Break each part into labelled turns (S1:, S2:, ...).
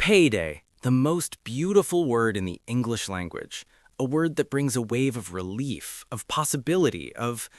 S1: Payday, the most beautiful word in the English language. A word that brings a wave of relief, of possibility, of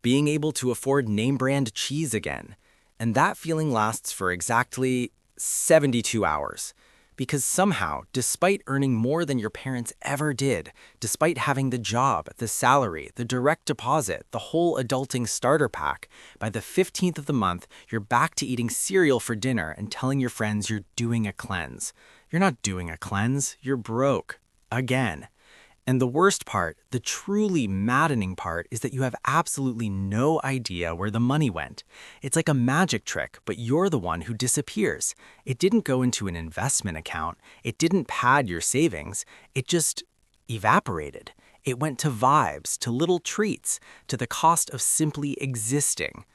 S1: being able to afford name-brand cheese again. And that feeling lasts for exactly 72 hours. Because somehow, despite earning more than your parents ever did, despite having the job, the salary, the direct deposit, the whole adulting starter pack, by the 15th of the month, you're back to eating cereal for dinner and telling your friends you're doing a cleanse. You're not doing a cleanse, you're broke. Again. And the worst part, the truly maddening part, is that you have absolutely no idea where the money went. It's like a magic trick, but you're the one who disappears. It didn't go into an investment account. It didn't pad your savings. It just evaporated. It went to vibes, to little treats, to the cost of simply existing.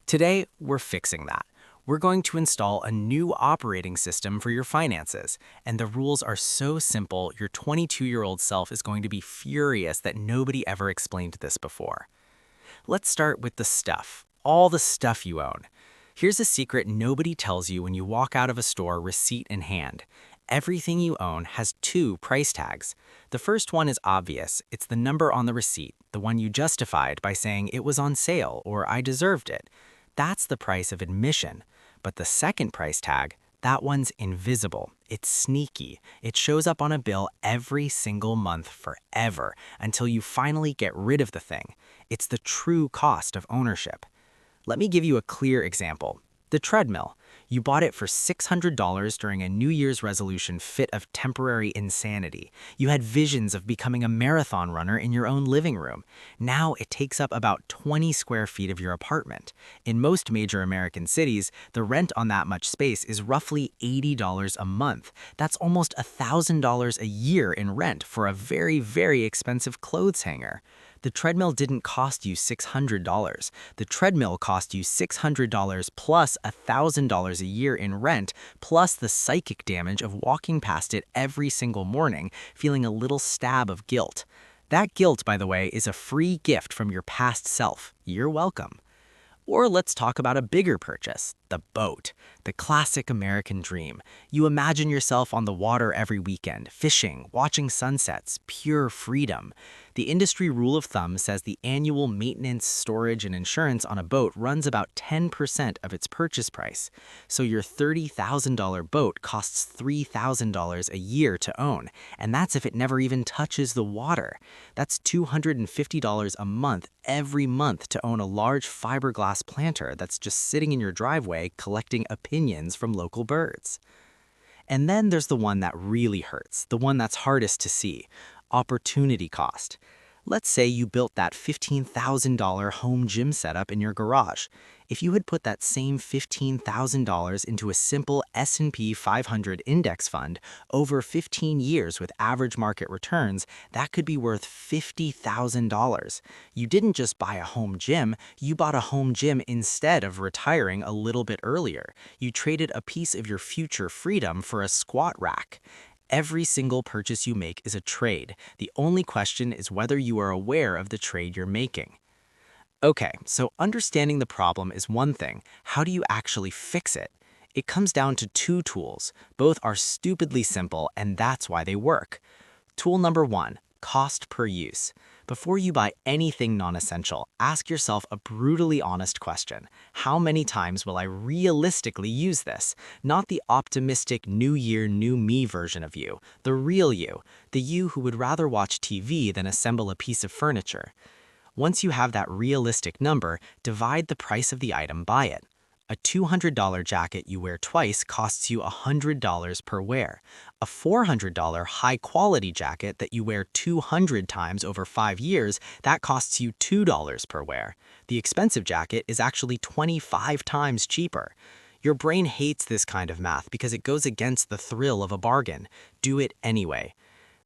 S1: Today, we're fixing that. We're going to install a new operating system for your finances, and the rules are so simple your 22-year-old self is going to be furious that nobody ever explained this before. Let's start with the stuff, all the stuff you own. Here's a secret nobody tells you when you walk out of a store receipt in hand. Everything you own has two price tags. The first one is obvious. It's the number on the receipt, the one you justified by saying it was on sale or I deserved it. That's the price of admission. But the second price tag, that one's invisible. It's sneaky. It shows up on a bill every single month forever until you finally get rid of the thing. It's the true cost of ownership. Let me give you a clear example. The treadmill. You bought it for $600 during a New Year's resolution fit of temporary insanity. You had visions of becoming a marathon runner in your own living room. Now it takes up about 20 square feet of your apartment. In most major American cities, the rent on that much space is roughly $80 a month. That's almost $1,000 a year in rent for a very, very expensive clothes hanger. The treadmill didn't cost you $600. The treadmill cost you $600 plus $1,000 a year in rent, plus the psychic damage of walking past it every single morning, feeling a little stab of guilt. That guilt, by the way, is a free gift from your past self. You're welcome. Or let's talk about a bigger purchase, the boat, the classic American dream. You imagine yourself on the water every weekend, fishing, watching sunsets, pure freedom. The industry rule of thumb says the annual maintenance, storage, and insurance on a boat runs about 10% of its purchase price. So your $30,000 boat costs $3,000 a year to own, and that's if it never even touches the water. That's $250 a month every month to own a large fiberglass planter that's just sitting in your driveway collecting opinions from local birds. And then there's the one that really hurts, the one that's hardest to see. Opportunity cost. Let's say you built that $15,000 home gym setup in your garage. If you had put that same $15,000 into a simple S&P 500 index fund over 15 years with average market returns, that could be worth $50,000. You didn't just buy a home gym, you bought a home gym instead of retiring a little bit earlier. You traded a piece of your future freedom for a squat rack. Every single purchase you make is a trade. The only question is whether you are aware of the trade you're making. Okay, so understanding the problem is one thing. How do you actually fix it? It comes down to two tools. Both are stupidly simple, and that's why they work. Tool number one, cost per use. Before you buy anything non-essential, ask yourself a brutally honest question. How many times will I realistically use this? Not the optimistic new year, new me version of you. The real you. The you who would rather watch TV than assemble a piece of furniture. Once you have that realistic number, divide the price of the item by it. A $200 jacket you wear twice costs you $100 per wear. A $400 high-quality jacket that you wear 200 times over 5 years, that costs you $2 per wear. The expensive jacket is actually 25 times cheaper. Your brain hates this kind of math because it goes against the thrill of a bargain. Do it anyway.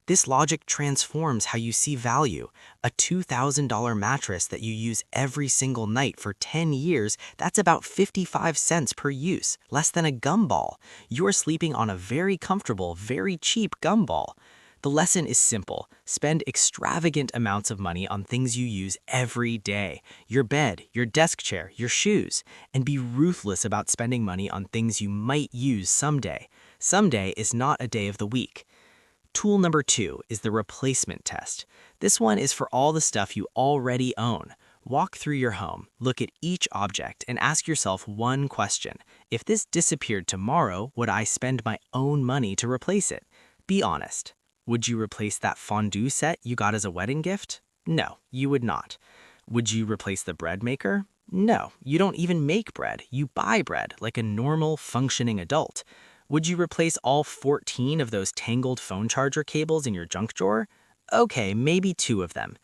S1: This logic transforms how you see value. A $2,000 mattress that you use every single night for 10 years, that's about 55 cents per use, less than a gumball. You're sleeping on a very comfortable, very cheap gumball. The lesson is simple. Spend extravagant amounts of money on things you use every day. Your bed, your desk chair, your shoes. And be ruthless about spending money on things you might use someday. Someday is not a day of the week. Tool number 2 is the replacement test. This one is for all the stuff you already own. Walk through your home, look at each object, and ask yourself one question. If this disappeared tomorrow, would I spend my own money to replace it? Be honest. Would you replace that fondue set you got as a wedding gift? No, you would not. Would you replace the bread maker? No, you don't even make bread. You buy bread like a normal, functioning adult. Would you replace all 14 of those tangled phone charger cables in your junk drawer? Okay, maybe 2 of them.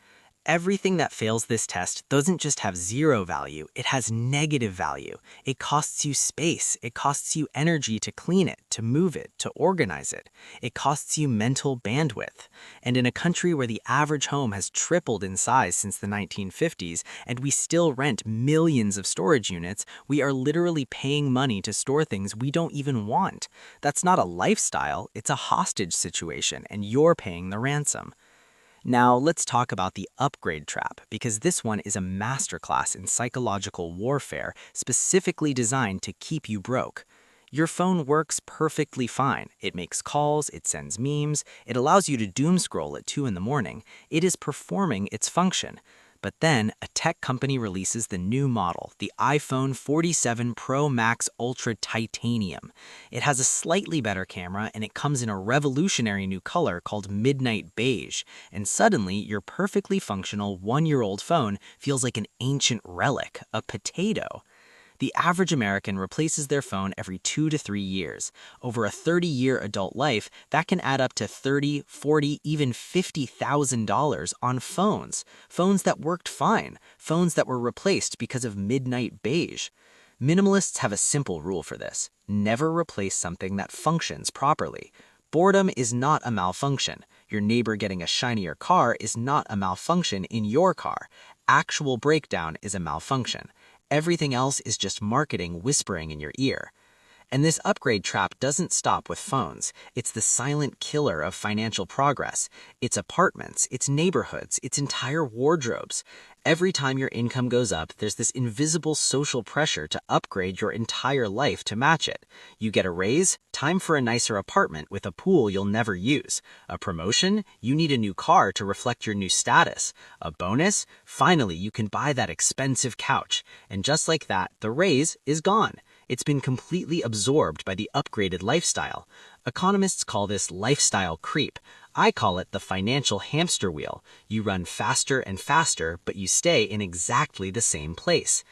S1: Everything that fails this test doesn't just have 0 value, it has negative value. It costs you space, it costs you energy to clean it, to move it, to organize it. It costs you mental bandwidth. And in a country where the average home has tripled in size since the 1950s, and we still rent millions of storage units, we are literally paying money to store things we don't even want. That's not a lifestyle, it's a hostage situation, and you're paying the ransom. Now, let's talk about the upgrade trap, because this one is a masterclass in psychological warfare specifically designed to keep you broke. Your phone works perfectly fine. It makes calls, it sends memes, it allows you to doom scroll at 2 in the morning. It is performing its function. But then, a tech company releases the new model, the iPhone 47 Pro Max Ultra Titanium. It has a slightly better camera, and it comes in a revolutionary new color called Midnight Beige. And suddenly, your perfectly functional 1-year-old phone feels like an ancient relic, a potato. The average American replaces their phone every 2 to 3 years. Over a 30-year adult life, that can add up to $30, $40, even $50,000 on phones. Phones that worked fine. Phones that were replaced because of Midnight Beige. Minimalists have a simple rule for this. Never replace something that functions properly. Boredom is not a malfunction. Your neighbor getting a shinier car is not a malfunction in your car. Actual breakdown is a malfunction. Everything else is just marketing whispering in your ear. And this upgrade trap doesn't stop with phones. It's the silent killer of financial progress. It's apartments, it's neighborhoods, it's entire wardrobes. Every time your income goes up, there's this invisible social pressure to upgrade your entire life to match it. You get a raise, time for a nicer apartment with a pool you'll never use. A promotion, you need a new car to reflect your new status. A bonus, finally you can buy that expensive couch. And just like that, the raise is gone. It's been completely absorbed by the upgraded lifestyle. Economists call this lifestyle creep. I call it the financial hamster wheel. You run faster and faster, but you stay in exactly the same place.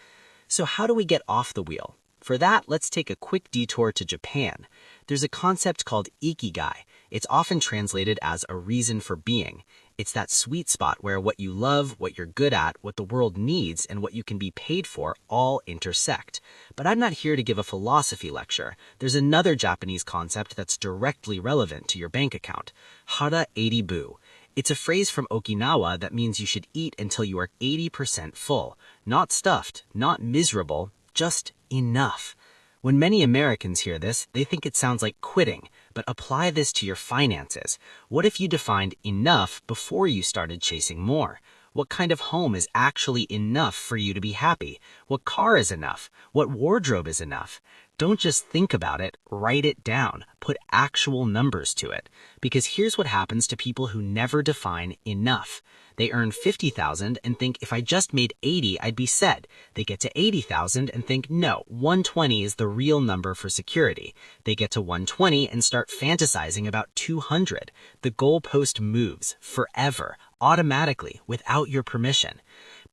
S1: So how do we get off the wheel? For that, let's take a quick detour to Japan. There's a concept called ikigai. It's often translated as a reason for being. It's that sweet spot where what you love, what you're good at, what the world needs, and what you can be paid for all intersect. But I'm not here to give a philosophy lecture. There's another Japanese concept that's directly relevant to your bank account. Hara 80bu. It's a phrase from Okinawa that means you should eat until you are 80% full. Not stuffed, not miserable, just enough. When many Americans hear this, they think it sounds like quitting, but apply this to your finances. What if you defined enough before you started chasing more? What kind of home is actually enough for you to be happy? What car is enough? What wardrobe is enough? Don't just think about it, write it down. Put actual numbers to it. Because here's what happens to people who never define enough. They earn $50,000 and think if I just made 80, I'd be set. They get to 80,000 and think no, 120 is the real number for security. They get to 120 and start fantasizing about 200. The goalpost moves forever, automatically, without your permission.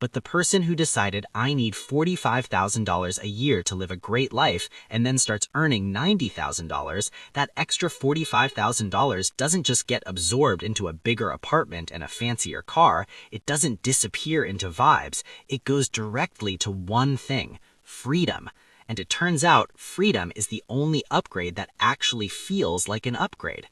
S1: But the person who decided I need $45,000 a year to live a great life and then starts earning $90,000, that extra $45,000 doesn't just get absorbed into a bigger apartment and a fancier car. It doesn't disappear into vibes. It goes directly to one thing: freedom. And it turns out freedom is the only upgrade that actually feels like an upgrade.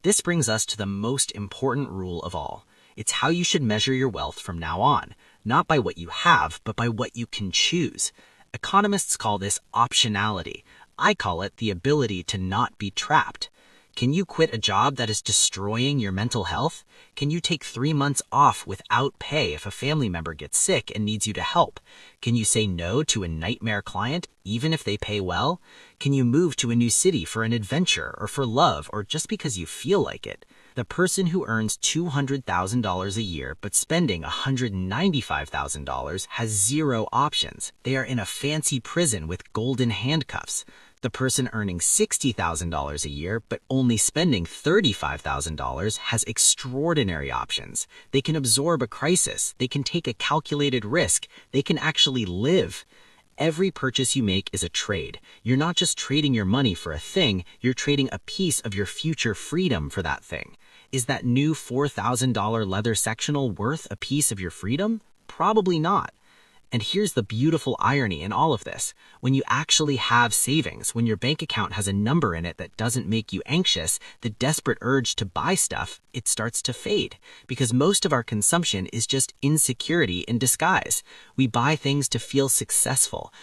S1: This brings us to the most important rule of all. It's how you should measure your wealth from now on. Not by what you have, but by what you can choose. Economists call this optionality. I call it the ability to not be trapped. Can you quit a job that is destroying your mental health? Can you take 3 months off without pay if a family member gets sick and needs you to help? Can you say no to a nightmare client even if they pay well? Can you move to a new city for an adventure or for love or just because you feel like it? The person who earns $200,000 a year but spending $195,000 has zero options. They are in a fancy prison with golden handcuffs. The person earning $60,000 a year but only spending $35,000 has extraordinary options. They can absorb a crisis. They can take a calculated risk. They can actually live. Every purchase you make is a trade. You're not just trading your money for a thing, you're trading a piece of your future freedom for that thing. Is that new $4,000 leather sectional worth a piece of your freedom? Probably not. And here's the beautiful irony in all of this. When you actually have savings, when your bank account has a number in it that doesn't make you anxious, the desperate urge to buy stuff, it starts to fade. Because most of our consumption is just insecurity in disguise. We buy things to feel successful.